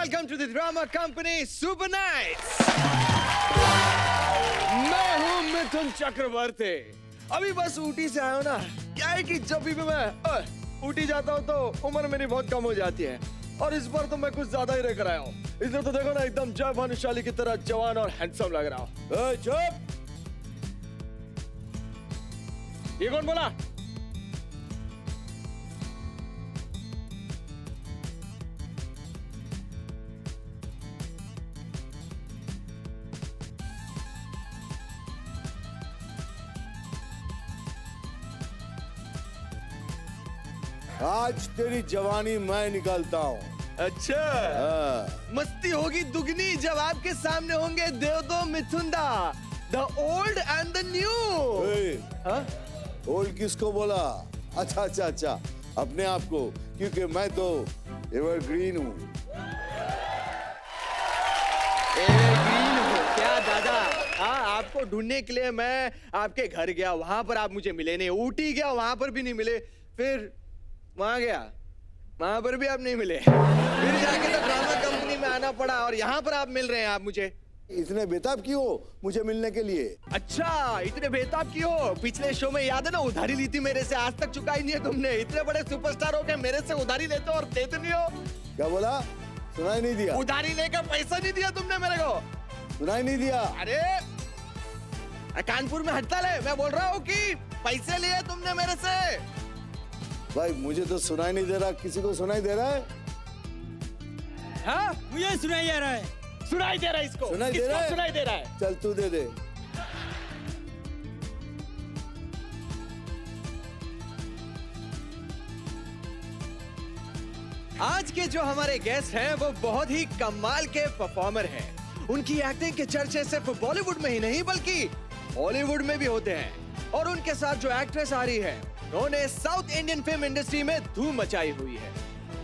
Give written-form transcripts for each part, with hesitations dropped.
Welcome to the drama company super nights. मैं हूं मिथुन चक्रवर्ती। अभी बस ऊटी से आया हूं ना। क्या है कि जब भी मैं ऊटी जाता हूं तो उम्र मेरी बहुत कम हो जाती है और इस बार तो मैं कुछ ज्यादा ही रह कर आया हूं। इसलिए तो देखो ना एकदम जय भानुशाली की तरह जवान और हैंडसम लग रहा हूं। चुप! ये कौन बोला? आज तेरी जवानी मैं निकालता हूँ। अच्छा, मस्ती होगी दुगनी जब आपके सामने होंगे देवदो मिथुंदा, the old and the new. Old किसको बोला? अच्छा अच्छा अच्छा, अपने आप को, क्योंकि मैं तो एवरग्रीन हूँ। एवरग्रीन हो क्या दादा? हाँ, आपको ढूंढने के लिए मैं आपके घर गया, वहां पर आप मुझे मिले नहीं। ऊटी गया, वहां पर भी नहीं मिले। फिर वहां गया, वहां पर भी आप नहीं मिले। फिर जाके तो ड्रामा कंपनी में आना पड़ा और यहाँ पर आप मिल रहे हैं। आप मुझे इतने बेताब क्यों हो मुझे मिलने के लिए? अच्छा, इतने बेताब क्यों हो? पिछले शो में याद है ना, उधारी ली थी मेरे से, आज तक चुकाई नहीं है तुमने। इतने बड़े सुपरस्टार हो के मेरे से उधारी लेते हो और देते नहीं हो। क्या बोला? सुनाई नहीं दिया? उधारी लेकर पैसा नहीं दिया तुमने मेरे को। सुनाई नहीं दिया? अरे कानपुर में हड़ताल है, मैं बोल रहा हूँ कि पैसे लिए तुमने मेरे से। भाई मुझे तो सुनाई नहीं दे रहा, किसी को सुनाई दे रहा है? हाँ, मुझे सुनाई दे रहा है। सुनाई दे रहा है इसको। सुनाई दे किसको रहा है? सुनाई दे रहा है? चल तू दे दे। आज के जो हमारे गेस्ट हैं वो बहुत ही कमाल के परफॉर्मर हैं। उनकी एक्टिंग के चर्चे सिर्फ बॉलीवुड में ही नहीं बल्कि हॉलीवुड में भी होते हैं। और उनके साथ जो एक्ट्रेस आ रही है, उन्होंने साउथ इंडियन फिल्म इंडस्ट्री में धूम मचाई हुई है।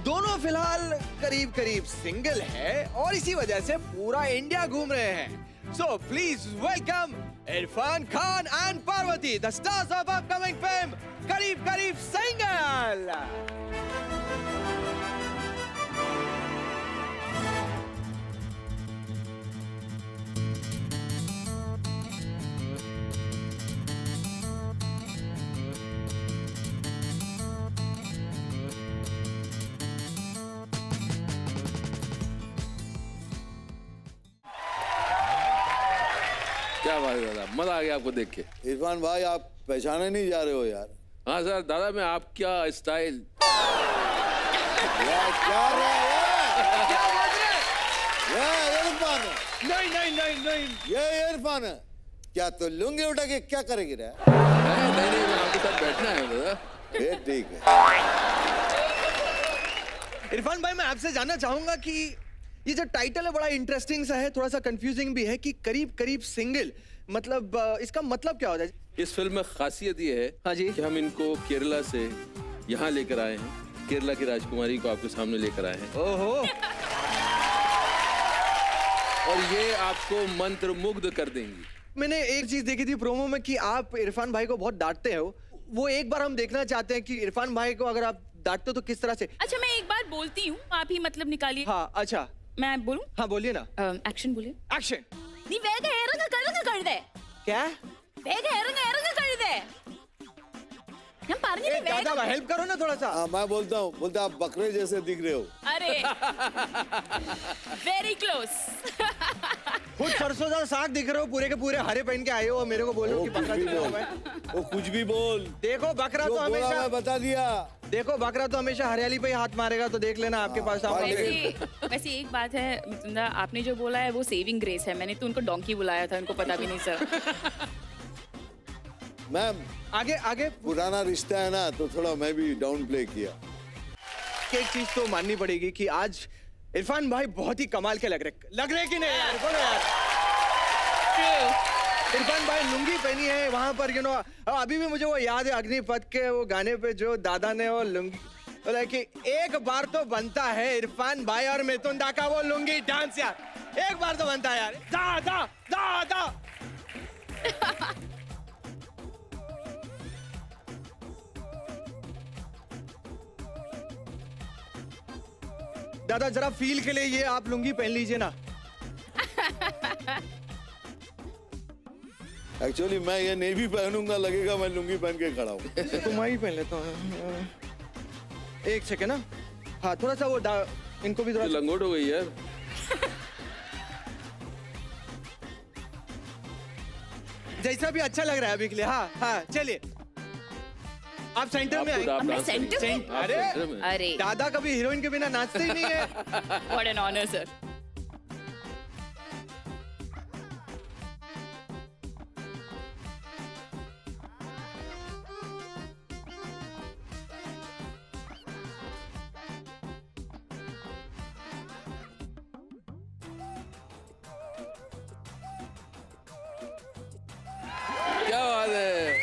दोनों फिलहाल करीब करीब सिंगल है और इसी वजह से पूरा इंडिया घूम रहे हैं। So please welcome Irfan Khan and Parvati, the stars of upcoming film करीब करीब सिंगल। क्या बात है दादा, मजा आ गया आपको देख के। इरफान भाई आप पहचाने नहीं जा रहे हो यार। हाँ सर दादा, मैं आपका स्टाइल। यार क्या रहा है? क्या बात है? ये इरफान है। नहीं नहीं नहीं नहीं, ये इरफान है। क्या तो लुंगी उठा के क्या करेगी रे? नहीं नहीं, मैं आपके साथ बैठना है दादा। ये ठीक है। इरफान भाई मैं आपसे जानना चाहूंगा कि ये जो टाइटल है बड़ा इंटरेस्टिंग सा है, थोड़ा सा कंफ्यूजिंग भी है कि करीब करीब सिंगल, मतलब इसका मतलब क्या होता है? इस फिल्म में खासियत ये है हाँ जी। कि हम इनको केरला से यहाँ लेकर आए हैं। केरला की राजकुमारी को आपके सामने लेकर आए हैं ओहो, और ये आपको मंत्र मुग्ध कर देंगी। मैंने एक चीज देखी थी प्रोमो में कि आप इरफान भाई को बहुत डांटते हो। वो एक बार हम देखना चाहते हैं कि इरफान भाई को अगर आप डांटते हो तो किस तरह से। अच्छा मैं एक बात बोलती हूँ, आप ही मतलब निकालिए। हाँ अच्छा, मैं बोलूं? हाँ बोलिए ना। एक्शन बोलिए। एक्शन। നീ വേഗം ഇറങ്ങ് കഴുക് കഴുതേ. क्या? വേഗം ഇറങ്ങ് കഴുതേ. ഞാൻ പറഞ്ഞില്ലേ വേഗം. दादा हेल्प करो ना थोड़ा सा। हाँ मैं बोलता हूँ, बोलते आप बकरे जैसे दिख रहे हो। अरे वेरी क्लोज. खुद सरसों का साग दिख रहे हो, पूरे के पूरे हरे पहन के आए हो और मेरे को बोल रहे हो वो कि कुछ बकरा भी दिख रहा हूं बोल, मैं। वो कुछ भी बोल। देखो बकरा जो तो बोला हमेशा, मैं बता दिया। देखो बकरा तो हमेशा हरियाली पे ही हाथ मारेगा, तो देख लेना आपके पास सामने। वैसे एक बात है मिथुंदा, आपने जो बोला है वो सेविंग ग्रेस है. मैंने तो उनको डोंकी बुलाया था, उनको पता भी नहीं सर. मैम आगे आगे पुराना रिश्ता है ना, तो थोड़ा मैं भी डाउन प्ले किया। एक चीज तो माननी पड़ेगी कि आज इरफान भाई बहुत ही कमाल के लग रहे कि नहीं यार? बोलो यार। इरफान भाई लुंगी पहनी है वहां पर, यू नो, अभी भी मुझे वो याद है अग्निपथ के वो गाने पे जो दादा ने वो लुंगी बोला कि एक बार तो बनता है इरफान भाई और मिथुंदा का वो लुंगी डांस यार। एक बार तो बनता है यार। दादा दादा दादा जरा फील के लिए ये आप लुंगी पहन लीजिए ना। एक्चुअली मैं ये नेवी पहनूंगा, लगेगा मैं लुंगी पहन के खड़ा हूँ। तो मैं ही पहन लेता हूँ। एक सेकेंड ना, हाँ थोड़ा सा वो इनको भी थोड़ा लंगोट हो गई यार। जैसा भी अच्छा लग रहा है अभी के लिए। हाँ हाँ चलिए, आप सेंटर में आए। आप मैं डांस सेंटर करिए। में? आप सेंटर में। अरे दादा कभी हीरोइन के बिना नाचते ही नहीं है। What an honour sir. क्या बात है।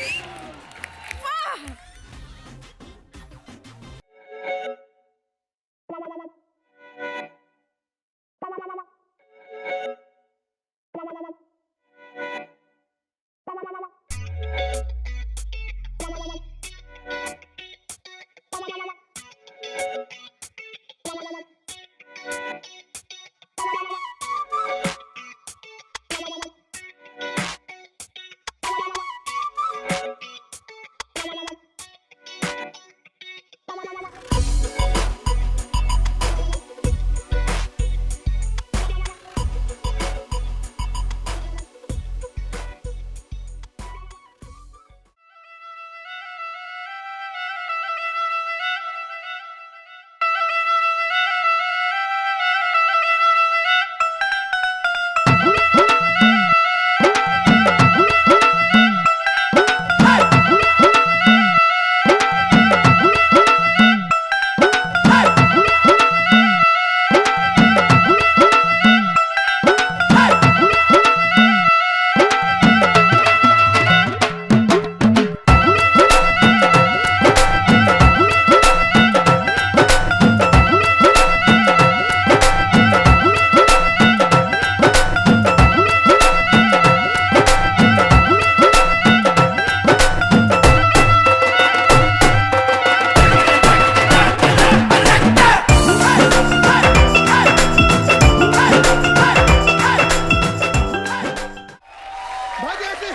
भाग यहाँ से।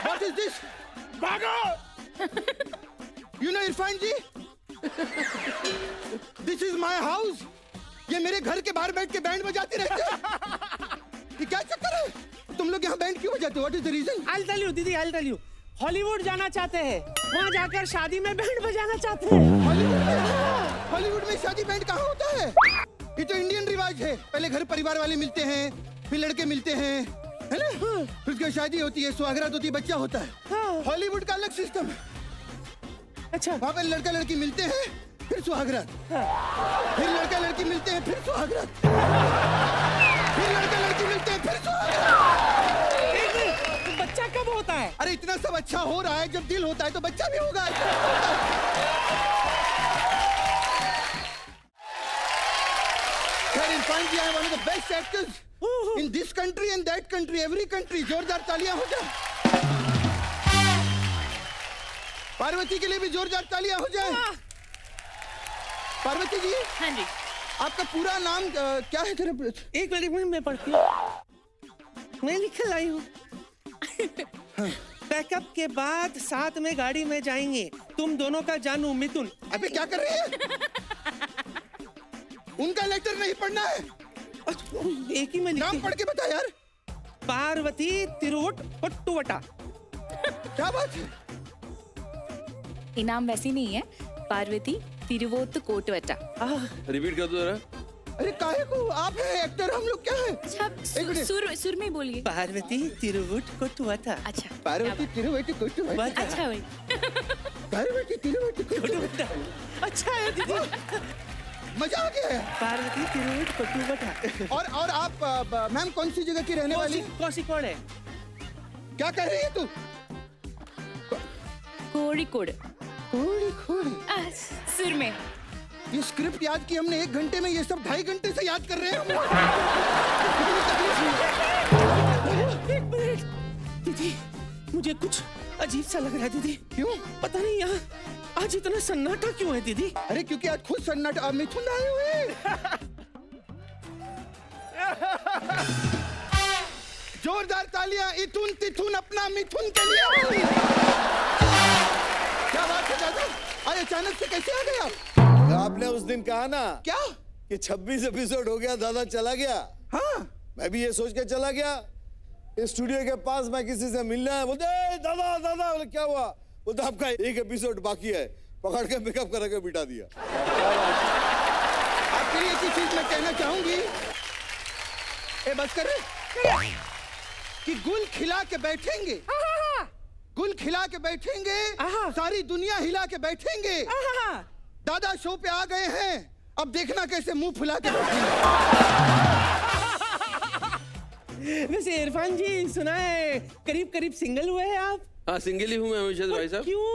What is this? भागो। You know Irfan ji? This is my house. ये मेरे घर के बाहर बैठ के बैंड बजाते रहते हैं। ये क्या चक्कर है? तुम लोग यहाँ बैंड क्यों बजाते हो? What is the reason? I'll tell you, दीदी, I'll tell you. हॉलीवुड जाना चाहते हैं, वहाँ जाकर शादी में बैंड बजाना चाहते हैं। हॉलीवुड में शादी बैंड कहाँ होता है? ये तो इंडियन रिवाज है। पहले घर परिवार वाले मिलते हैं, फिर लड़के मिलते हैं, है ना? फिर उसकी शादी होती है, सुहागरात होती है, बच्चा होता है। हॉलीवुड का अलग सिस्टम है। अच्छा, वहाँ पे लड़का लड़की मिलते हैं, फिर सुहागरात, फिर लड़का लड़की मिलते हैं, फिर सुहागरात, फिर लड़का लड़की मिलते हैं, फिर सुहागरात। एक मिनट, तो बच्चा कब होता है? अरे इतना सब अच्छा हो रहा है, जब दिल होता है तो बच्चा भी होगा। खैर इरफान जी are one of the best actors in this country and that country, every country. जोरदार तालियां हो जाए। पार्वती के लिए भी जोरदार तालियां हो जाए। पार्वती जी, हाँ जी। आपका पूरा नाम क्या है? तेरे एक मिनट में पढ़ती हूँ, मैं लिख लाई हूँ। पैकअप के बाद साथ में गाड़ी में जाएंगे, तुम दोनों का जानू मिथुन। अबे क्या कर रही है? उनका लेटर नहीं पढ़ना है, एक ही में नाम पढ़ के बता यार। पार्वती तिरुवट पट्टुवटा। क्या बात है? ये नाम वैसे नहीं है, पार्वती तिरुवोत कोटवटा। रिपीट कर दो जरा। अरे काहे को? आप हैं एक्टर, हम लोग क्या है? अच्छा एक मिनट। सुर में बोलिए। पार्वती तिरुवट कोटवटा। अच्छा पार्वती तिरुवती कोटवटा। अच्छा भाई। पार्वती तिरुवती कोटवटा। अच्छा है दीदी। मजा आ गया है। पार्वती तिरुवट कोटवटा। और आप मैम कौन सी जगह की रहने वाली हैं? कौन है? क्या कह रही है तू? कोड़िकोड। खोड़ी खोड़ी। सुर में। ये स्क्रिप्ट याद की हमने 1 घंटे में, ये सब 2.5 घंटे से याद कर रहे हैं हम। एक मिनट दीदी, मुझे कुछ अजीब सा लग रहा है दीदी। क्यों? पता नहीं, यहाँ आज इतना सन्नाटा क्यों है दीदी? अरे क्योंकि आज खुद सन्नाटा मिथुन आए हुए हैं। जोरदार तालियां इथुन तिथुन अपना मिथुन के लिए। क्या बात है दादा, आज अचानक से कैसे आ गए आप? आपने उस दिन कहा ना क्या? कि 26 एपिसोड हो गया, दादा चला गया। हाँ मैं भी ये सोच के चला गया। इस स्टूडियो के पास मैं किसी से मिलना है, बोलते "ए, दादा दादा", बोले क्या हुआ? बोलते आपका एक एपिसोड बाकी है। पकड़ के पिकअप करा के बिठा दिया। आपके लिए एक ही चीज मैं कहना चाहूंगी, ए बस कर कि गुल खिला के बैठेंगे, गुल खिला के बैठेंगे, सारी दुनिया हिला के बैठेंगे। दादा शो पे आ गए हैं, अब देखना कैसे मुंह फुला के बैठेंगे। वैसे इरफान जी सुना है करीब करीब सिंगल हुए हैं आप? हाँ, सिंगल ही हूँ मैं हमेशा भाई साहब। क्यों?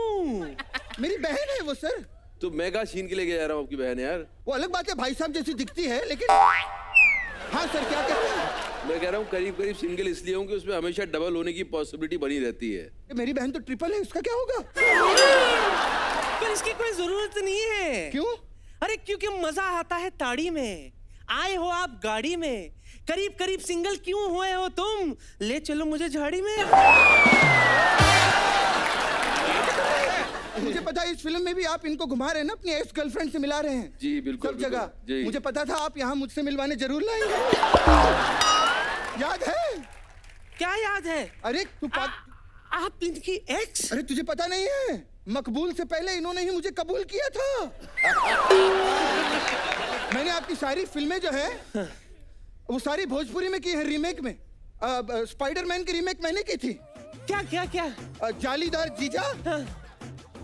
मेरी बहन है वो सर। तो मैं कहा छीन के लेके जा रहा हूँ आपकी बहन यार। वो अलग बात है, भाई साहब जैसी दिखती है, लेकिन हाँ सर क्या कह रहे हैं? मैं कह रहा हूँ करीब करीब सिंगल इसलिए हूँ कि उसमें हमेशा डबल होने की पॉसिबिलिटी बनी रहती है। मेरी बहन तो ट्रिपल है, उसका क्या होगा? पर इसकी कोई जरूरत नहीं है। क्यों? अरे क्योंकि मजा आता है ताड़ी में। आए हो आप गाड़ी में, करीब करीब सिंगल क्यों हुए हो तुम? ले चलो मुझे झाड़ी में। मुझे पता है इस फिल्म में भी आप इनको घुमा रहे हैं ना, अपनी एक्स गर्लफ्रेंड से मिला रहे हैं। जी बिल्कुल सब जगह। जी। मुझे पता था आप यहाँ मुझसे मिलवाने जरूर लाएंगे। याद है? क्या याद है? अरे तू आप इनकी एक्स? अरे तुझे पता नहीं है, मकबूल से पहले इन्होंने ही मुझे कबूल किया था। मैंने आपकी सारी फिल्में जो है वो सारी भोजपुरी में की है, रीमेक में। स्पाइडरमैन की रीमेक मैंने की थी। क्या क्या क्या? जालीदार जीजा,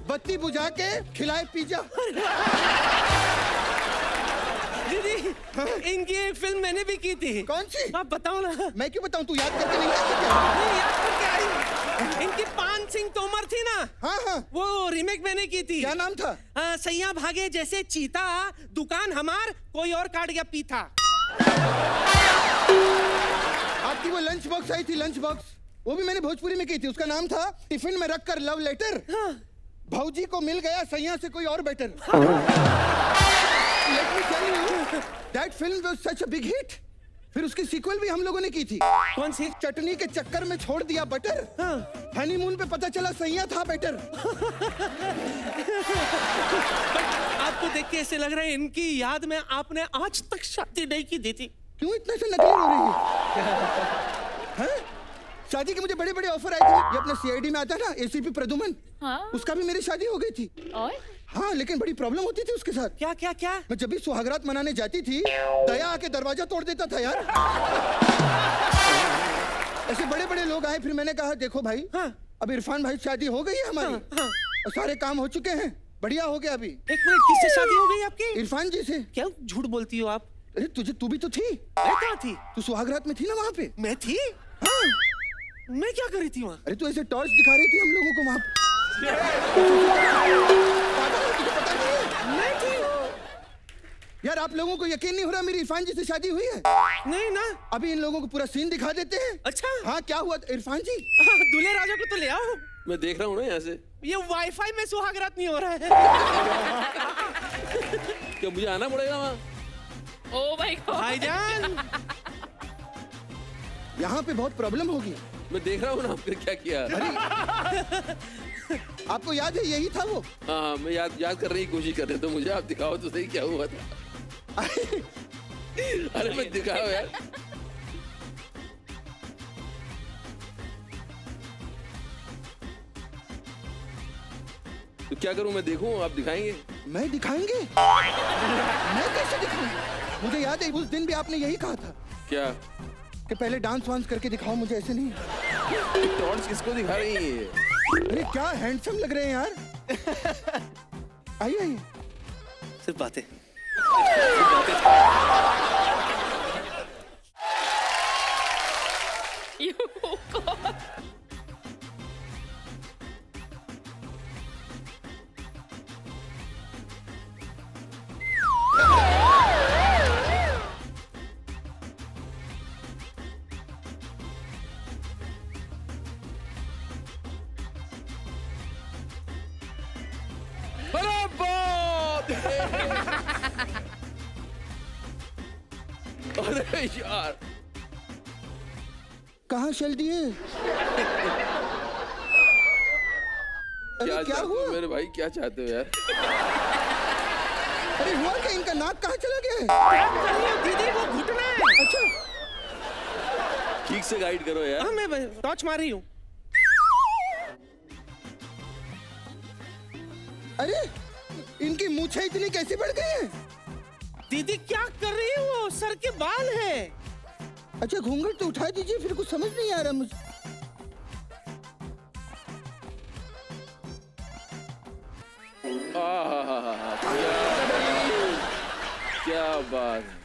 बत्ती बुझा के खिलाए पिज्जा। दीदी इनकी एक फिल्म मैंने भी की थी। कौन सी? आप बताओ ना। मैं क्यों बताऊं, तू याद करके नहीं आती क्या? नहीं याद करके आई। इनकी पान सिंह तोमर थी ना, हाँ हाँ। वो रीमेक मैंने की थी। क्या नाम था? सैया भागे जैसे चीता, दुकान हमार कोई और काट गया पीता। आपकी वो लंच बॉक्स आई थी, लंच बॉक्स, वो भी मैंने भोजपुरी में की थी। उसका नाम था टिफिन में रखकर लव लेटर। भौजी को मिल गया सैया से कोई और better. Let me tell you, that film was such a big hit. फिर उसकी सीक्वल भी हम लोगों ने की थी। कौन सी? चटनी के चक्कर में छोड़ दिया बटर। हनीमून पे पता चला सैया था बेटर। आपको देख के ऐसे लग रहा है इनकी याद में आपने आज तक शादी नहीं की दी थी। क्यों इतना से नकली हो रही है? हैं? शादी के मुझे बड़े बड़े ऑफर आए थे। ये अपना सीआईडी में आता है ना, एसीपी प्रदुमन, हाँ? उसका भी मेरी शादी हो गई थी। और हाँ लेकिन बड़ी प्रॉब्लम होती थी उसके साथ। क्या क्या क्या? मैं जब भी सुहागरात मनाने जाती थी, दया आके दरवाजा तोड़ देता था यार। ऐसे बड़े बड़े लोग आए, फिर मैंने कहा देखो भाई, हाँ? अब इरफान भाई शादी हो गई है हमारी। हाँ? और सारे काम हो चुके हैं, बढ़िया हो गया अभी। एक मिनट, किससे शादी हो गई आपकी? इरफान जी से। क्या झूठ बोलती हो आप? अरे तू भी तो थी। मैं कहाँ थी? तू सुहागरात में थी ना वहाँ पे। मैं थी? हाँ। मैं क्या कर रही थी वहाँ? अरे तू ऐसे टॉर्च दिखा रही थी हम लोगों को वहाँ पे। पागल है, तुझे पता नहीं है? मैं थी? यार आप लोगों को यकीन नहीं हो रहा मेरी इरफान जी से शादी हुई है? नहीं ना। अभी इन लोगों को पूरा सीन दिखा देते हैं। अच्छा। हाँ क्या हुआ इरफान जी? दूल्हे राजा को तो ले आओ। मैं देख रहा हूँ ना यहाँ से। ये वाईफाई में सुहागरात नहीं हो रहा है। क्या मुझे आना पड़ेगा वहाँ? Oh my God. भाईजान यहाँ पे बहुत प्रॉब्लम होगी। मैं देख रहा हूँ ना आपने क्या किया। आपको याद है यही था वो? हाँ, मैं याद करने की कोशिश कर रहे तो मुझे आप दिखाओ तो सही क्या हुआ था। अरे मैं दिखाओ यार। तो क्या करूं, मैं देखूं, आप दिखाएंगे? मैं दिखाएंगे? मैं कैसे दिखाऊं? मुझे याद है उस दिन भी आपने यही कहा था क्या? कि पहले डांस वांस करके दिखाओ मुझे, ऐसे नहीं। टॉर्च किसको दिखा रही है? अरे क्या हैंडसम लग रहे हैं यार। आइए आइए। सिर्फ बातें। अरे बाप रे! अरे यार, कहाँ चल दिए? क्या क्या चाहते हो हुआ? मेरे भाई, क्या चाहते हो यार? अरे हुआ क्या? इनका नाक कहाँ चला गया है? क्या कर रही हो दीदी, वो घुटना है। अच्छा, ठीक से गाइड करो यार। हाँ, मैं टॉर्च मार रही हूँ। अरे इनकी मूछें इतनी कैसे बढ़ गई हैं? दीदी क्या कर रही हो, सर के बाल है। अच्छा, घूंघट तो उठा दीजिए, फिर कुछ समझ नहीं आ रहा मुझे। आहाहाहा, क्या बात है।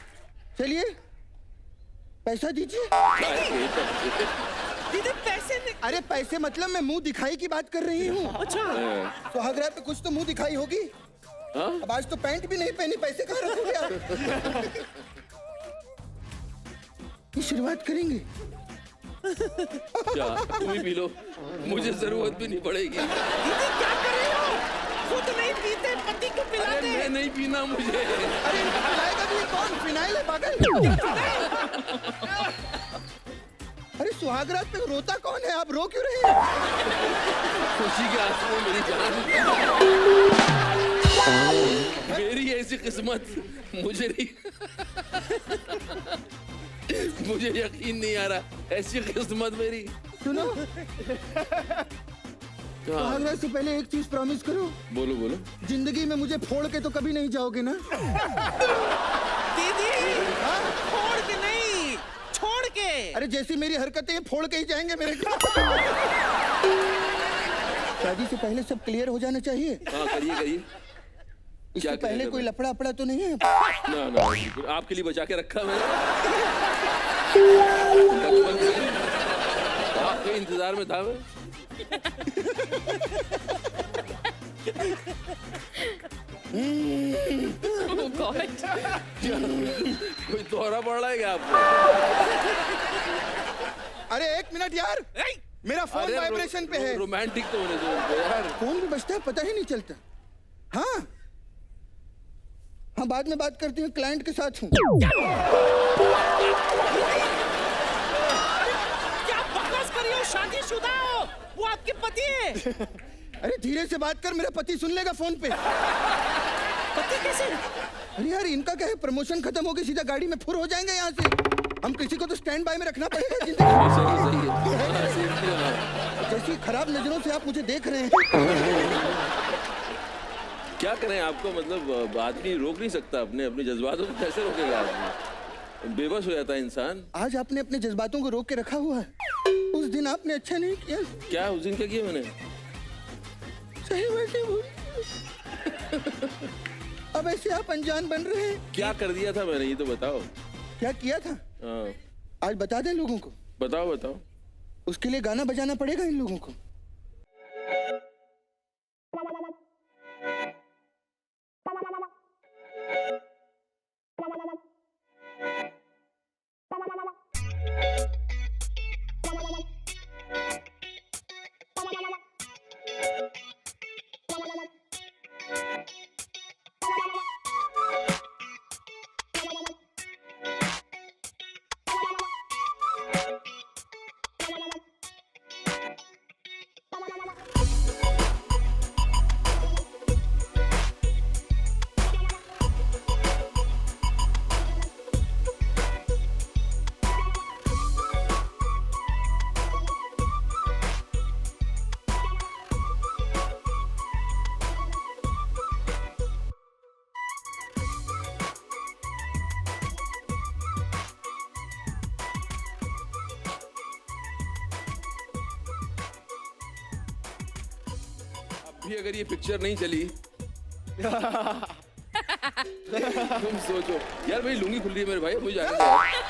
चलिए, पैसा दीजिए। दीदी पैसे नहीं। अरे पैसे मतलब मैं मुंह दिखाई की बात कर रही हूँ। अच्छा, सुहागरात पे कुछ तो मुंह दिखाई होगी। हाँ? अब आज तो पैंट भी नहीं पहनी, पैसे कहाँ रखोगे आप? ये शुरुआत करेंगे। क्या तुम ही पी लो, मुझे जरूरत भी नहीं पड़ेगी। दीदी क्या कर रही हो, खुद नहीं पीते, पति को पिला अरे दे। मैं नहीं पीना मुझे। अरे इनको पिलाएगा भी कौन? फिनाइल है पागल। अरे सुहागरात पे रोता कौन है? आप रो क्यों रहे हैं? खुशी के आंसू में मेरी जान। मेरी ऐसी किस्मत मुझे नहीं, मुझे यकीन नहीं आ रहा, ऐसी किस्मत मेरी। सुनो, हाँ, सुहागरात से पहले एक चीज प्रॉमिस करो। बोलो बोलो। जिंदगी में मुझे फोड़ के तो कभी नहीं जाओगे ना? दीदी छोड़ के नहीं, छोड़ के। अरे जैसी मेरी हरकतें, ये फोड़ के ही जाएंगे मेरे को। शादी से पहले सब क्लियर हो जाना चाहिए। हाँ करिए करिए। इससे क्या पहले करेगा कोई मैं? लफड़ा अपड़ा तो नहीं है? ना ना, आपके लिए बचा के रखा मैंने, बचपन से आपके इंतजार में था मैं। Oh God. कोई दौरा पड़ रहा है क्या आपको? अरे एक मिनट यार, मेरा फोन अरे वाइब्रेशन पे है। रोमांटिक तो होने दो उनको यार। फोन भी बजता है, पता ही नहीं चलता। हाँ हाँ, बाद में बात करती हूँ, क्लाइंट के साथ हूँ। क्या बकवास कर रही हो, शादीशुदा हो, वो आपके पति है। अरे धीरे से बात कर, मेरा पति सुन लेगा फोन पे। पति कैसे? अरे यार इनका क्या है, प्रमोशन खत्म हो गई, सीधा गाड़ी में फुर हो जाएंगे यहाँ से। हम किसी को तो स्टैंड बाय में रखना पड़ेगा जिंदगी। सही सही है। हाँ, सेफ्टी है, हाँ। जैसी खराब नजरों से आप मुझे देख रहे हैं। क्या करें आपको, मतलब आदमी रोक नहीं सकता अपने अपने जज्बातों को, कैसे रोकेगा आदमी? बेबस हो जाता है इंसान। आज आपने अपने जज्बातों को रोक के रखा हुआ है। उस दिन आपने अच्छा नहीं किया। क्या उस दिन क्या किया मैंने? सही बात है, बोल। अब ऐसे आप अनजान बन रहे हैं। क्या कर दिया था मैंने, ये तो बताओ। क्या किया था हाँ आज बता दें लोगों को? बताओ बताओ। उसके लिए गाना बजाना पड़ेगा इन लोगों को। भी अगर ये पिक्चर नहीं चली तुम सोचो यार, मेरी लुंगी खुल रही है मेरे भाई, मुझे जाने दो यार।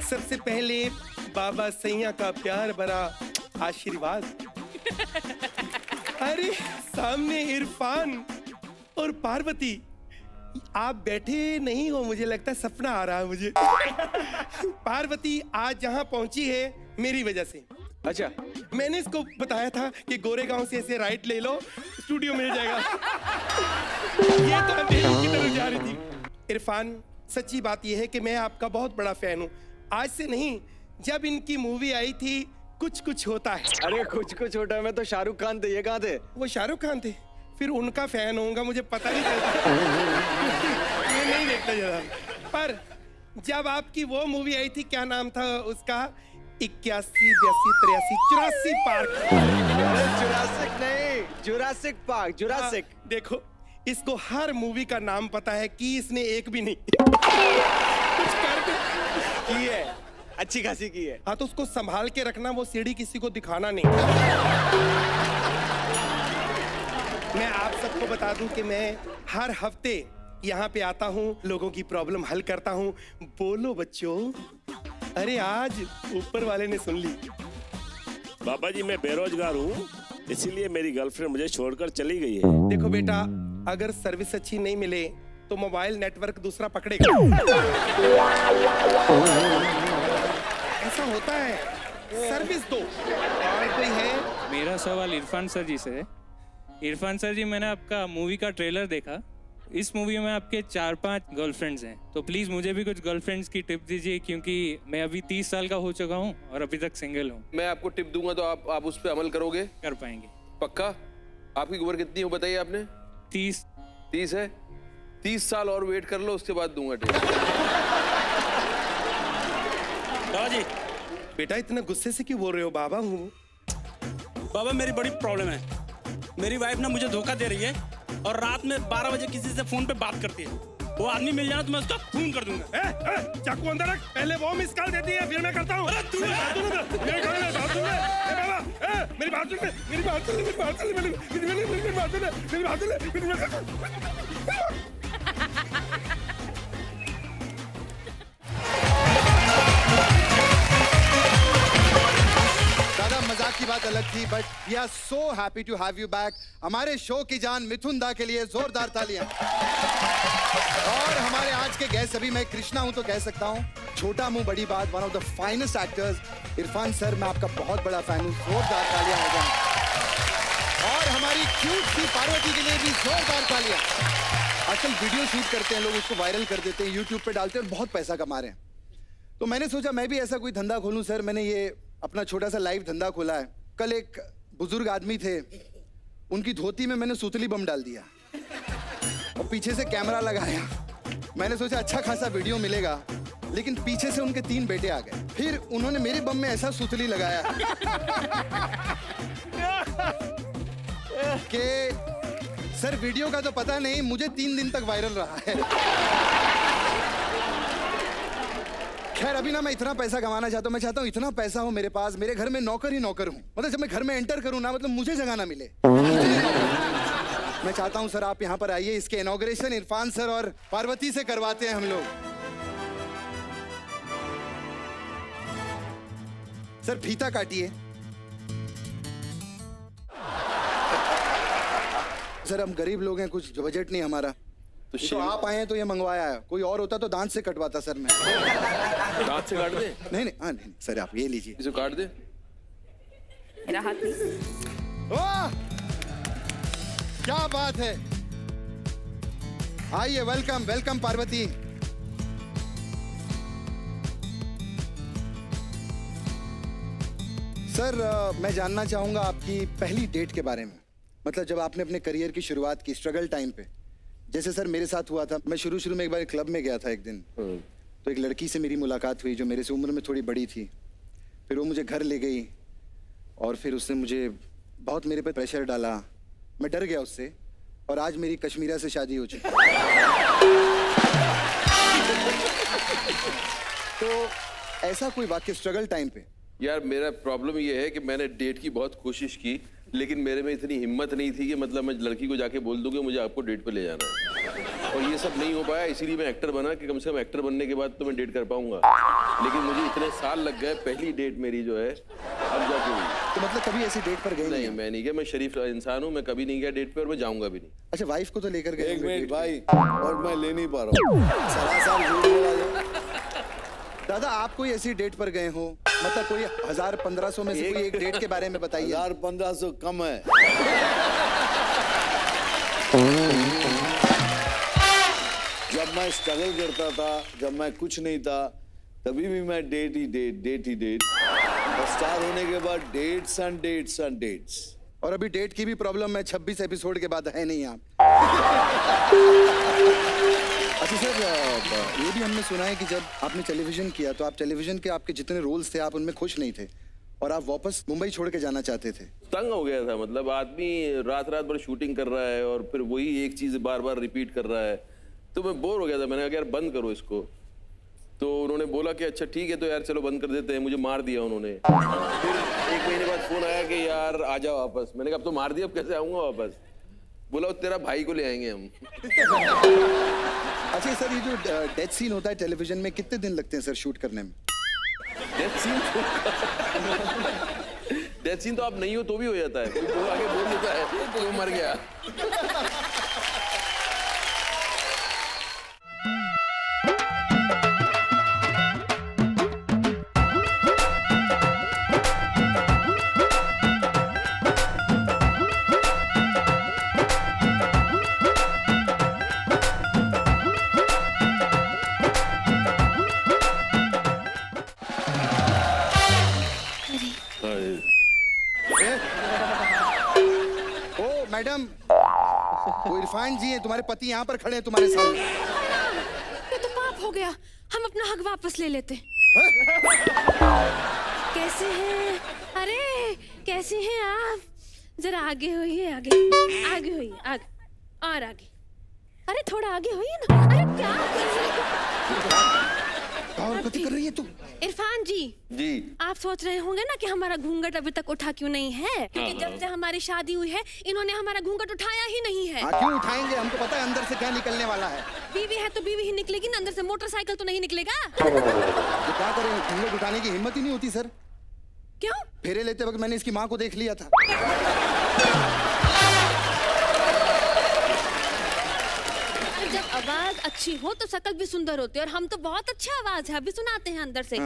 सबसे पहले बाबा सैया का प्यार भरा आशीर्वाद। अरे सामने इरफान और पार्वती, आप बैठे नहीं हो, मुझे लगता है सपना आ रहा है मुझे। पार्वती आज जहां पहुंची है मेरी वजह से। अच्छा, मैंने इसको बताया था कि गोरेगांव से ऐसे राइट ले लो, स्टूडियो मिल जाएगा। ये तो अंधेरी की तरफ जा रही थी। इरफान, सच्ची बात यह है कि मैं आपका बहुत बड़ा फैन हूँ। आज से नहीं, जब इनकी मूवी आई थी कुछ कुछ होता है। अरे कुछ कुछ छोटा, मैं तो शाहरुख खान थे, ये कहाँ थे? वो शाहरुख खान थे, फिर उनका फैन होऊंगा मुझे पता नहीं चलता। मैं नहीं देखता ज्यादा। पर जब आपकी वो मूवी आई थी, क्या नाम था उसका, 81, 82, 83, 84 पार्क। जुरासिक नहीं, जुरासिक पार्क, जुरासिक। देखो, इसको हर मूवी का नाम पता है कि इसने एक भी नहीं कुछ कर की है, अच्छी खासी की है। हाँ, तो उसको संभाल के रखना, वो सीढ़ी किसी को दिखाना नहीं। मैं आप सबको बता दूं कि मैं हर हफ्ते यहाँ पे आता हूँ, लोगों की प्रॉब्लम हल करता हूँ। बोलो बच्चों। अरे आज ऊपर वाले ने सुन ली। बाबा जी, मैं बेरोजगार हूँ, इसीलिए मेरी गर्लफ्रेंड मुझे छोड़कर चली गई है। देखो बेटा, अगर सर्विस अच्छी नहीं मिले तो मोबाइल नेटवर्क दूसरा पकड़ेगा। ऐसा होता है, सर्विस दो। और कोई है? मेरा सवाल इरफान सर जी से है। इरफान सर जी, मैंने आपका मूवी का ट्रेलर देखा। इस मूवी में आपके 4-5 गर्लफ्रेंड्स हैं, तो प्लीज मुझे भी कुछ गर्लफ्रेंड्स की टिप दीजिए, क्योंकि मैं अभी 30 साल का हो चुका हूँ और अभी तक सिंगल हूँ। मैं आपको टिप दूंगा तो आप उस पर अमल करोगे? कर पाएंगे। पक्का? आपकी उम्र कितनी हो बताइए आपने? 30। 30 है? 30 साल और वेट कर लो, उसके बाद दूंगा टिप। बाबा जी, बेटा इतना गुस्से से क्यों बोल रहे हो? बाबा हूँ। बाबा, मेरी बड़ी प्रॉब्लम है। मेरी वाइफ ना मुझे धोखा दे रही है और रात में 12 बजे किसी से फोन पे बात करती है। वो आदमी मिल जाना तो मैं उसका खून कर दूंगा। चाकू अंदर रख, पहले वो मिस कॉल देती है, फिर मैं करता हूँ। मेरी बात सुन, मेरी बात सुन, मेरी बात सुन, मेरी बात सुन, मेरी बात सुन, मेरी बात सुन। दादा, मजाक की बात अलग थी, but we are so happy to have you back. हमारे शो की जान मिथुन दा के लिए जोरदार तालियां। और हमारे आज के गेस्ट, अभी मैं कृष्णा हूं तो कह सकता हूं, छोटा मुंह बड़ी बात, one of the finest actors Irfan sir, मैं आपका बहुत बड़ा फैन हूं, जोरदार तालियां हो जाए। और हमारी क्यूट सी पार्वती के लिए भी जोरदार तालियां। आजकल वीडियो शूट करते हैं लोग, उसको वायरल कर देते हैं, यूट्यूब पे डालते हैं और बहुत पैसा कमा रहे हैं। तो मैंने सोचा मैं भी ऐसा कोई धंधा खोलूं। सर, मैंने ये अपना छोटा सा लाइव धंधा खोला है। कल एक बुजुर्ग आदमी थे, उनकी धोती में मैंने सूतली बम डाल दिया और पीछे से कैमरा लगाया। मैंने सोचा अच्छा खासा वीडियो मिलेगा, लेकिन पीछे से उनके 3 बेटे आ गए। फिर उन्होंने मेरे बम में ऐसा सूतली लगाया कि सर वीडियो का तो पता नहीं, मुझे 3 दिन तक वायरल रहा है। खैर, अभी ना मैं इतना पैसा कमाना चाहता हूँ, मैं चाहता हूँ इतना पैसा हो मेरे पास, मेरे घर में नौकर ही नौकर हूँ। मतलब जब मैं घर में एंटर करूँ ना, मतलब मुझे जगह ना मिले। मैं चाहता हूँ सर आप यहाँ पर आइए, इसके इनॉग्रेशन इरफान सर और पार्वती से करवाते हैं हम लोग। सर फीता काटिए। सर हम गरीब लोग हैं, कुछ बजट नहीं हमारा, तो आप आए हैं तो ये मंगवाया है। कोई और होता तो दांत से कटवाता सर मैं। दांत से काट दे? नहीं नहीं, हाँ नहीं सर, आप ये लीजिए। इसे काट दे। मेरा हाथ नहीं। वाह, क्या बात है। आइए, वेलकम वेलकम पार्वती। सर मैं जानना चाहूंगा आपकी पहली डेट के बारे में। मतलब जब आपने अपने करियर की शुरुआत की, स्ट्रगल टाइम पे, जैसे सर मेरे साथ हुआ था। मैं शुरू में एक बार क्लब में गया था एक दिन, तो एक लड़की से मेरी मुलाकात हुई जो मेरे से उम्र में थोड़ी बड़ी थी। फिर वो मुझे घर ले गई और फिर उसने मुझे बहुत मेरे पे प्रेशर डाला। मैं डर गया उससे और आज मेरी कश्मीरा से शादी हो चुकी है। तो ऐसा कोई वाक्य स्ट्रगल टाइम पे? यार मेरा प्रॉब्लम ये है कि मैंने डेट की बहुत कोशिश की, लेकिन मेरे में इतनी हिम्मत नहीं थी कि मतलब मैं लड़की को जाके बोल दूं कि मुझे आपको डेट पे ले जाना है। और ये सब नहीं हो पाया, इसीलिए मैं एक्टर बना कि कम से कम एक्टर बनने के बाद तो मैं डेट कर पाऊंगा। लेकिन मुझे इतने साल लग गए, पहली डेट मेरी जो है अब जाके हुई। तो मतलब कभी ऐसी डेट पर गए नहीं, मैं नहीं गया, मैं शरीफ इंसान हूँ, मैं कभी नहीं गया डेट पे और मैं जाऊंगा भी नहीं। अच्छा, वाइफ को तो लेकर गए? एक मिनट भाई, और मैं ले नहीं पा रहा हूँ, सरासर झूठ बोला जाए। दादा, आप कोई ऐसी डेट पर गए हो, मतलब कोई 1000-1500 में से कोई एक डेट के बारे में बताइए। 1000-1500 कम है। जब मैं स्ट्रगल करता था, जब मैं कुछ नहीं था, तभी भी मैं डेट ही डेट। स्टार होने के बाद dates and dates and dates. और अभी डेट की भी प्रॉब्लम है, 26 एपिसोड के बाद है नहीं आप। अच्छा सर, ये भी हमने सुना है कि जब आपने टेलीविजन किया तो आप टेलीविजन के आपके जितने रोल्स थे आप उनमें खुश नहीं थे और आप वापस मुंबई छोड़ के जाना चाहते थे। तंग हो गया था, मतलब आदमी रात भर शूटिंग कर रहा है और फिर वही एक चीज बार बार रिपीट कर रहा है, तो मैं बोर हो गया था। मैंने कहा यार बंद करो इसको, तो उन्होंने बोला कि अच्छा ठीक है तो यार चलो बंद कर देते हैं। मुझे मार दिया उन्होंने। फिर 1 महीने बाद फोन आया कि यार आ जाओ वापस। मैंने कहा अब तो मार दिया, अब कैसे आऊंगा वापस? बोला तेरा भाई को ले आएंगे हम। अच्छा सर, ये जो डेथ सीन होता है टेलीविजन में, कितने दिन लगते हैं सर शूट करने में? डेथ सीन तो आप नहीं हो तो भी हो जाता है, तो आगे बोल देता है तो वो मर गया। मैडम, वो इरफान जी हैं, तुम्हारे पति यहाँ पर खड़े हैं तुम्हारे सामने। ये तो पाप हो गया, हम अपना हक वापस ले लेते। कैसे हैं? अरे कैसे हैं आप? जरा आगे होइए, आगे होइए, आगे और आगे। अरे थोड़ा आगे होइए ना। अरे क्या कर रहे हो? और कथी कर रही है तू? इरफान जी, आप सोच रहे होंगे ना कि हमारा घूंघट अभी तक उठा क्यों नहीं है, क्योंकि जब से हमारी शादी हुई है इन्होंने हमारा घूंघट उठाया ही नहीं है। क्यों उठाएंगे? हमको पता है अंदर से क्या निकलने वाला है। बीवी है तो बीवी ही निकलेगी ना, अंदर से मोटरसाइकिल तो नहीं निकलेगा। तो क्या करें, घूंघट उठाने की हिम्मत ही नहीं होती सर। क्यों? फेरे लेते वक्त मैंने इसकी माँ को देख लिया था। जब आवाज अच्छी हो तो शक्ल भी सुंदर होती है, और हम तो बहुत अच्छी आवाज है, अभी सुनाते हैं अंदर से।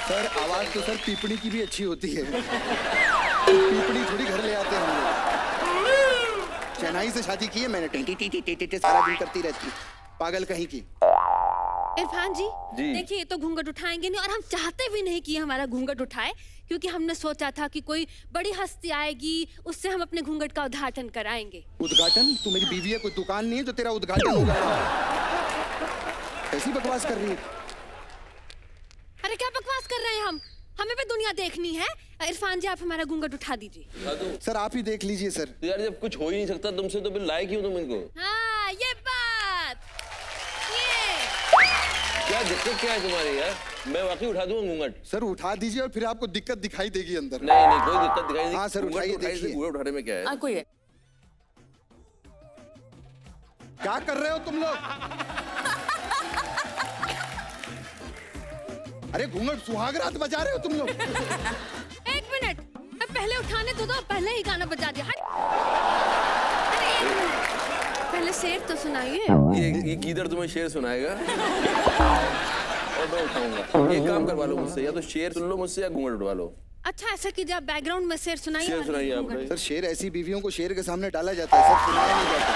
सर आवाज तो सर पीपड़ी की भी अच्छी होती है। पीपड़ी थोड़ी घर ले आते हैं हम लोग। चेन्नई से शादी की है मैंने, टी सारा दिन करती रहती, पागल कहीं की। इरफान जी, देखिए तो घूंघट उठाएंगे नहीं, और हम चाहते भी नहीं कि हमारा घूंघट उठाए, क्योंकि हमने सोचा था कि कोई बड़ी हस्ती आएगी, उससे हम अपने घूंघट का उद्घाटन कराएंगे। उद्घाटन? तू मेरी बीवी है, कोई दुकान नहीं है जो तेरा उद्घाटन होगा? कैसी बकवास कर रही है? अरे क्या बकवास कर रहे हैं हम? हमें भी दुनिया देखनी है। इरफान जी, आप हमारा घूंघट उठा दीजिए। सर आप ही देख लीजिए सर। तो यार जब कुछ हो ही नहीं सकता तुमसे तो फिर लाए क्यों तुम इनको? हाँ, ये बात। क्या दिक्कत क्या है तुम्हारी यार? मैं वाकई उठा दूंगा घूंघट। सर उठा दीजिए और फिर आपको दिक्कत दिखाई देगी अंदर। नहीं कोई दिक्कत दिखाई नहीं। हाँ सर उठाइए, देखिए। घूंघट उठाने में क्या है? कोई है। क्या कर रहे हो तुम लोग? अरे घूंघट सुहाग रात बजा रहे हो तुम लोग? एक मिनट, पहले उठाने तो दो, पहले ही गाना बजा दिया। पहले शेर तो सुनाइए। ये किधर तुम्हें शेर सुनाएगा? और मैं उठाऊंगा। एक काम करवा लो मुझसे, या तो शेर सुन लो मुझसे या घूंघट उठवा लो। अच्छा ऐसा कीजिए, आप बैकग्राउंड में शेर सुनाइए। शेर सुनाइए आप। सर शेर ऐसी बीवियों को शेर के सामने डाला जाता है सर, सुनाया नहीं जाता।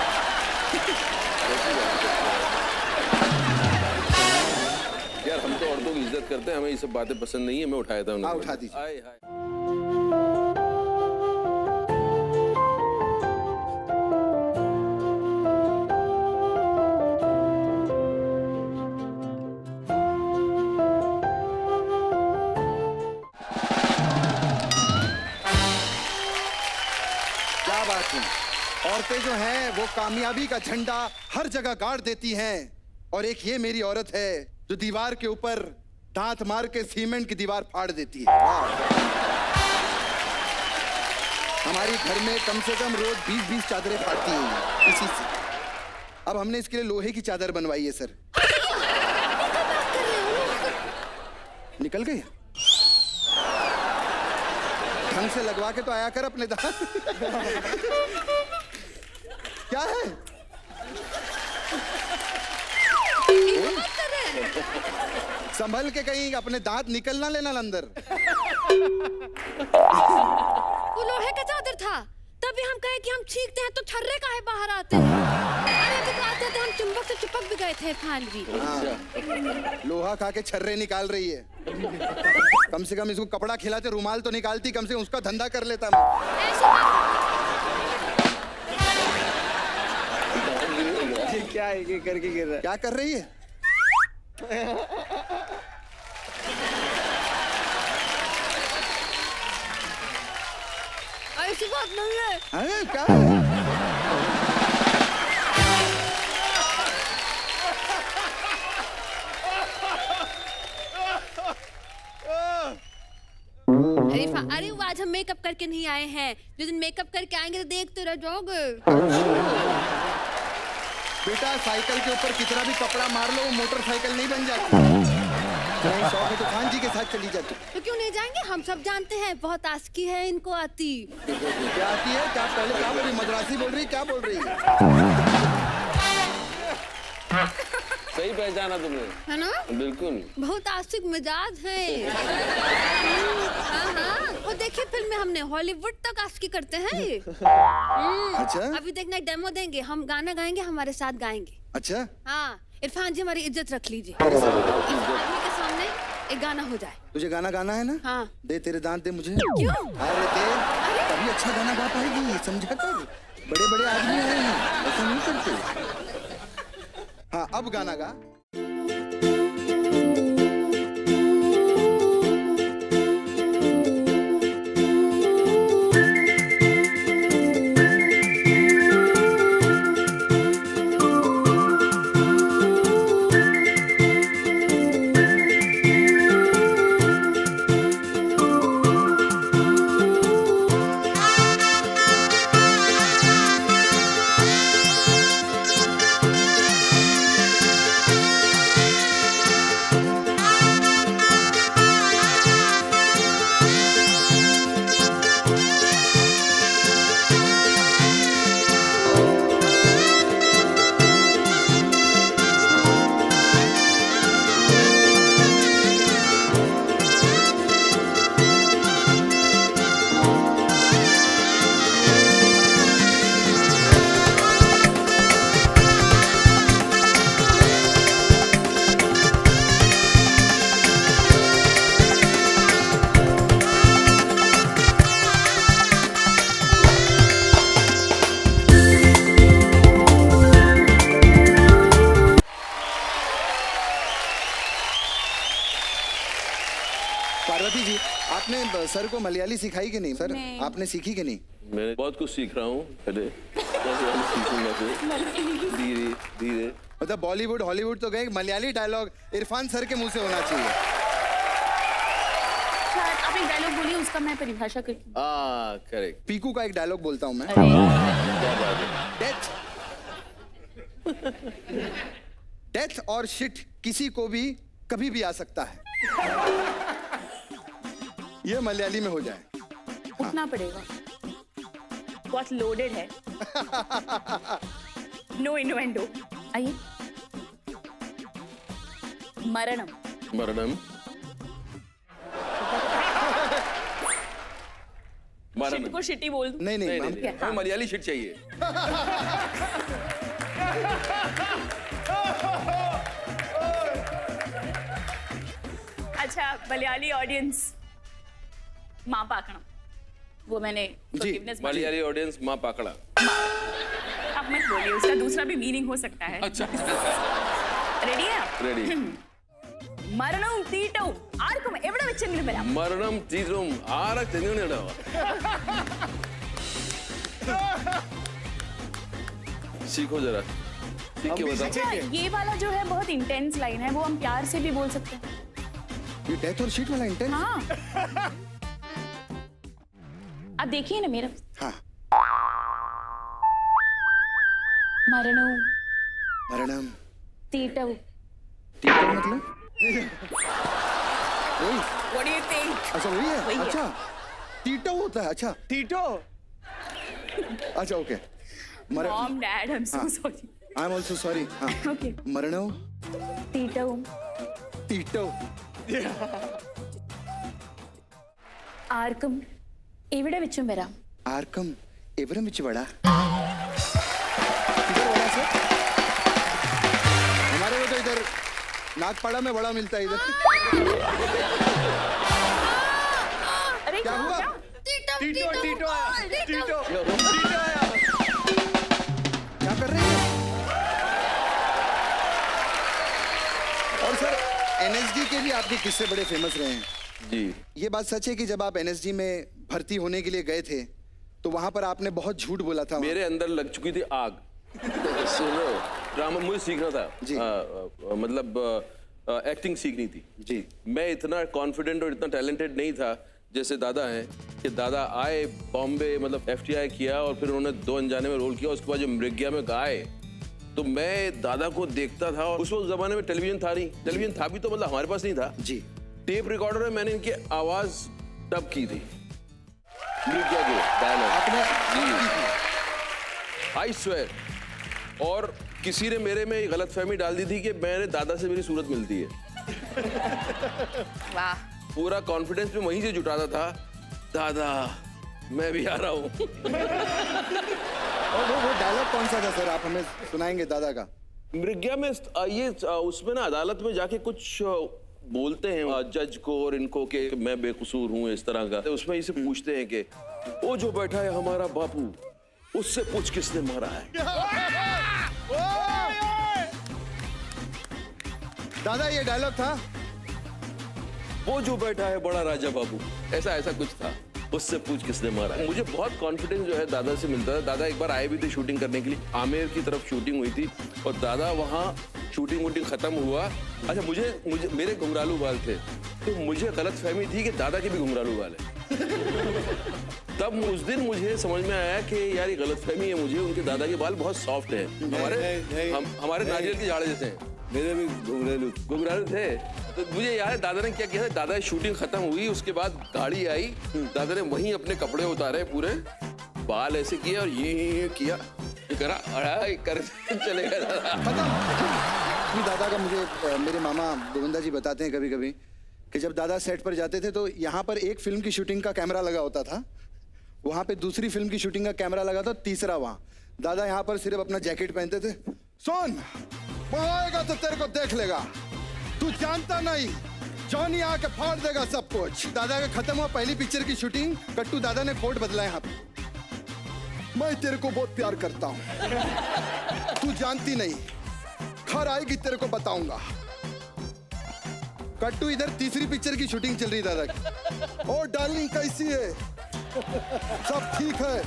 यार हम तो औरतों की इज्जत करते हैं, हमें ये सब बातें पसंद नहीं है। मैं उठाया था उन्हें। उठा दीजिए। हाय औरतें जो हैं वो कामयाबी का झंडा हर जगह गाड़ देती हैं, और एक ये मेरी औरत है जो दीवार के ऊपर दांत मार के सीमेंट की दीवार फाड़ देती है। हमारी घर में कम से कम रोज 20-20 चादरें फाड़ती है ये, इसी से। अब हमने इसके लिए लोहे की चादर बनवाई है सर। निकल गई? ढंग से लगवा के तो आया कर अपने दांत। क्या है? संभल के कहीं अपने दांत निकल ना लेना अंदर। वो लोहे का चादर था, तभी हम कहे कि हम छींकते हैं तो छर्रे काहे बाहर आते हैं। अरे अभी तो आते थे हम चुंबक से चिपक भी गए थे इरफान जी। लोहा खा के छर्रे निकाल रही है। कम से कम इसको कपड़ा खिलाते रुमाल तो निकालती, कम से कम उसका धंधा कर लेता मैं। क्या है ये करके गिर रहा है? क्या कर रही है? ऐसी बात नहीं है। अरे क्या है? अरे वो आज हम मेकअप करके नहीं आए हैं। जो दिन मेकअप करके आएंगे तो देखते रह जाओगे। बेटा साइकिल के ऊपर कितना भी कपड़ा मार लो वो मोटरसाइकिल नहीं बन जाती। नहीं शौक है तो खान जी के साथ चली जाती। तो क्यों नहीं जाएंगे? हम सब जानते हैं बहुत आस्की है इनको आती। क्या आती है? क्या पहले क्या बोल रही? मद्रासी बोल रही? क्या बोल रही? सही पहचाना तुमने, है ना? बिल्कुल। बहुत आशिक मिजाज है। हाँ हाँ, वो देखिए फिल्म में हमने हॉलीवुड तक आशिकी करते हैं ये। अच्छा। अभी देखना एक डेमो देंगे, हम गाना गाएंगे, हमारे साथ गाएंगे। अच्छा। हाँ इरफान जी हमारी इज्जत रख लीजिए। इस आदमी के सामने एक गाना हो जाए। तुझे गाना गाना है ना? हाँ। दे तेरे दांत दे मुझे। क्यों? अरे दे, तभी अच्छा गाना गा पाएगी। समझा कर, बड़े बड़े आदमी आए हैं, ऐसा नहीं करते। हाँ अब गाना गा। पार्वती जी आपने सर को मलयाली सिखाई कि नहीं? सर आपने सीखी कि नहीं? मैं बहुत कुछ सीख रहा हूँ पहले, सीखूंगा फिर धीरे धीरे। मतलब बॉलीवुड हॉलीवुड तो गए, मलयाली डायलॉग इरफान सर के मुंह से होना चाहिए। आप एक डायलॉग बोलिए, उसका मैं परिभाषा करती हूँ। हाँ करेक्ट। पीकू का एक डायलॉग बोलता हूँ मैं। क्या बात है। डेथ और शिट किसी को भी कभी भी आ सकता है। ये मलयाली में हो जाए। उठना पड़ेगा, बहुत लोडेड है। नो इन्वेंडो। आइए। मरणम। मरणम। शिट को शिटी बोल दूं? नहीं नहीं, हमें मलयाली शिट चाहिए। अच्छा मलयाली ऑडियंस माँ पाकड़ा, वो मैंने forgiveness मांगी। मलयाली ऑडियंस माँ पाकड़ा। आप मत बोलिए, उसका दूसरा भी मीनिंग हो सकता है। अच्छा रेडी है आप? रेडी। മരണവും തീട്ടവും ആർക്കും എവിടെ വെച്ചെങ്കിലും വരാം. മരണം തീട്ടവും ആരൊക്കെ എങ്ങനെയാ? सीखो जरा, सीख के बताओ। ये वाला जो है बहुत इंटेंस लाइन है, वो हम प्यार से भी बोल सकते हैं। ये डेथ और शीट वाला इंटेंस? हाँ आप देखिए ना मेरा हाँ। मरणो मरणम। तीटव टीटो मतलब? वही? व्हाट डू यू थिंक अच्छा वही है? वही है। अच्छा टीटो होता है। अच्छा टीटो अच्छा okay. Mom dad I am so sorry I am also sorry. हाँ ओके मरणो तीटव टीटो। ആർക്കും എവിടെ വെച്ചും വരാം ആർക്കും എവിടം വെച്ച് വड़ा किधर वड़ा सर? हमारे को तो इधर नागपाड़ा में वड़ा मिलता है इधर। अरे क्या हुआ? टीटो टीटो आया टीटो आया। क्या कर रही है? और सर एनएसडी के भी आपके किस्से बड़े फेमस रहे हैं। जी ये बात सच है कि जब आप एनएसडी में भर्ती होने के लिए गए थे तो वहां पर आपने बहुत झूठ बोला था। मेरे अंदर लग चुकी थी आग। सुनो ड्रामा मुझे सीखना था जी। मतलब एक्टिंग सीखनी थी जी। मैं इतना कॉन्फिडेंट और इतना टैलेंटेड नहीं था जैसे दादा हैं कि दादा आए बॉम्बे मतलब एफटीआई किया और फिर उन्होंने 2 अनजाने में रोल किया। उसके बाद जो मृग्या में गाए तो मैं दादा को देखता था। और उस वक्त जमाने में टेलीविजन था नहीं, टेलीविजन था भी तो मतलब हमारे पास नहीं था जी। टेप रिकॉर्डर में मैंने इनकी आवाज डब की थी मृग्या के डायलॉग आपने आई स्वेयर। और किसी ने मेरे में एक गलतफहमी डाल दी थी कि मेरे दादा से मेरी सूरत मिलती है। वाह पूरा कॉन्फिडेंस में वहीं से जुटाता था दादा मैं भी आ रहा हूँ। और वो डायलॉग कौन सा था सर? आप हमें सुनाएंगे दादा का? मृग्या में ये उसमें ना अदालत में जाके कुछ बोलते हैं जज को और इनको कि मैं बेकसूर हूँ इस तरह का। तो उसमें इसे पूछते हैं कि वो जो बैठा है हमारा बापू उससे पूछ किसने मारा है। दादा ये डायलॉग था? वो जो बैठा है बड़ा राजा बाबू ऐसा ऐसा कुछ था। उससे पूछ किसने मारा है। मुझे बहुत कॉन्फिडेंस जो है दादा से मिलता था। दादा एक बार आए भी थे शूटिंग करने के लिए। आमेर की तरफ शूटिंग हुई थी और दादा वहाँ शूटिंग वूटिंग खत्म हुआ। अच्छा मुझे मेरे घुंघरालू बाल थे तो मुझे गलत फहमी थी कि दादा के भी घुंघरालू बाल है। तब उस दिन मुझे समझ में आया कि यार ये गलत फहमी है मुझे। उनके दादा के बाल बहुत सॉफ्ट है हमारे नारियल के झाड़ जैसे हैं। मेरे भी घुंघरालू थे। तो मुझे याद है दादा ने क्या किया था। दादा की शूटिंग खत्म हुई उसके बाद गाड़ी आई दादा ने वहीं अपने कपड़े उतारे पूरे बाल ऐसे किए और ये किया ये करा कर चले गए दादा। दादा का मुझे मेरे मामा गोविंदा जी बताते हैं कभी कभी कि जब दादा सेट पर जाते थे तो यहाँ पर एक फिल्म की शूटिंग का कैमरा लगा होता था, वहां पे दूसरी फिल्म की शूटिंग का कैमरा लगा था, तीसरा वहां। दादा यहाँ पर सिर्फ अपना जैकेट पहनते थे। सुन वो आएगा तो तेरे को देख लेगा, तू जानता नहीं जॉनी आके फाड़ देगा सब कुछ। दादा का खत्म हुआ पहली पिक्चर की शूटिंग। कट्टू दादा ने कोट बदला यहाँ पे। मैं तेरे को बहुत प्यार करता हूँ, तू जानती नहीं, घर आएगी तेरे को बताऊंगा। कट्टू इधर तीसरी पिक्चर की शूटिंग चल रही दादा की। ओ डार्लिंग कैसी है? सब ठीक है?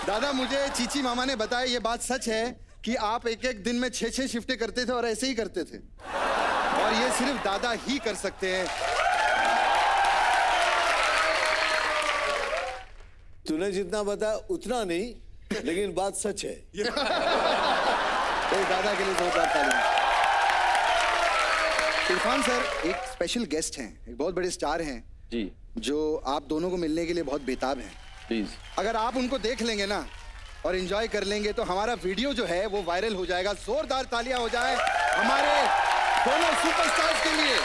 दादा मुझे चीची मामा ने बताया ये बात सच है कि आप एक एक दिन में 6-6 शिफ्टें करते थे और ऐसे ही करते थे और ये सिर्फ दादा ही कर सकते हैं। तूने जितना बताया उतना नहीं लेकिन बात सच है। तो दादा के लिए जोरदार तालियां। इरफान सर एक स्पेशल गेस्ट हैं, एक बहुत बड़े स्टार हैं जी जो आप दोनों को मिलने के लिए बहुत बेताब हैं। प्लीज अगर आप उनको देख लेंगे ना और एंजॉय कर लेंगे तो हमारा वीडियो जो है वो वायरल हो जाएगा। जोरदार तालियां हो जाए हमारे दोनों सुपरस्टार्स के लिए।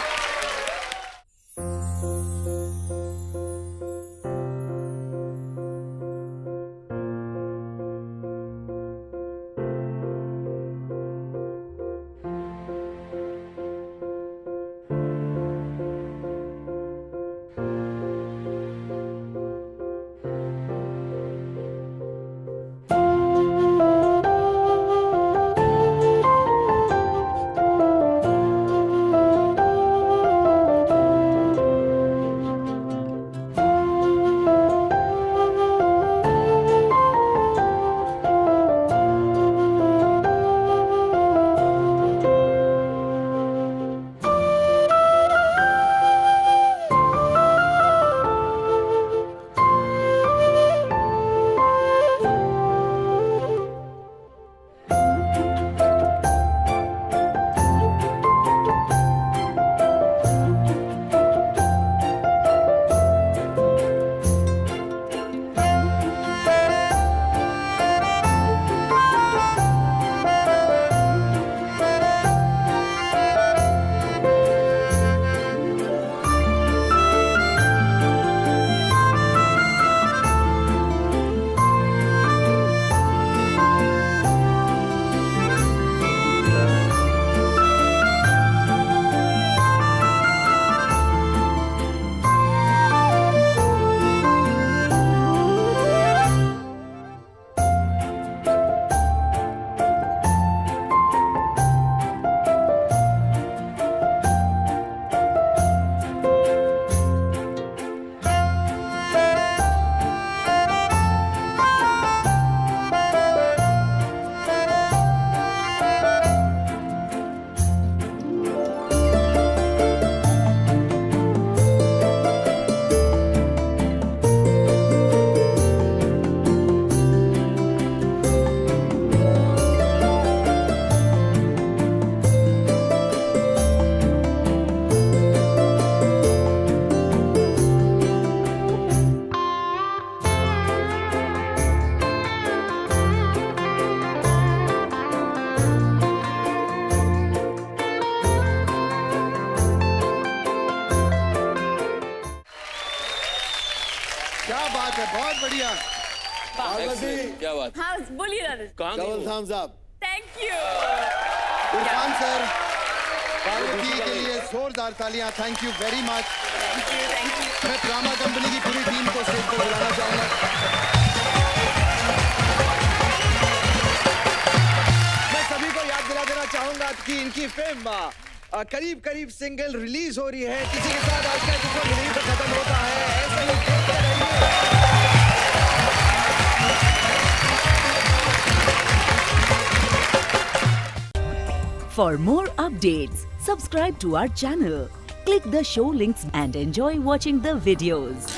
क्या बात है, बहुत बढ़िया। पार्वती, क्या बात, हाँ बोलिए दादा। कहाँ गई डबल वो? Thumbs up. Thank you. Irfan sir, Parvati के लिए जोरदार तालियां। Thank you very much. मैं ड्रामा कंपनी की पूरी टीम को स्टेज पर बुलाना चाहूंगा। मैं सभी को याद दिला देना चाहूंगा कि इनकी फिल्म करीब करीब सिंगल रिलीज हो रही है। किसी के साथ आज का एपिसोड यहीं पे खत्म होता है। ऐसे ही देखते रहिए। For more updates, subscribe to our channel, click the show links and enjoy watching the videos.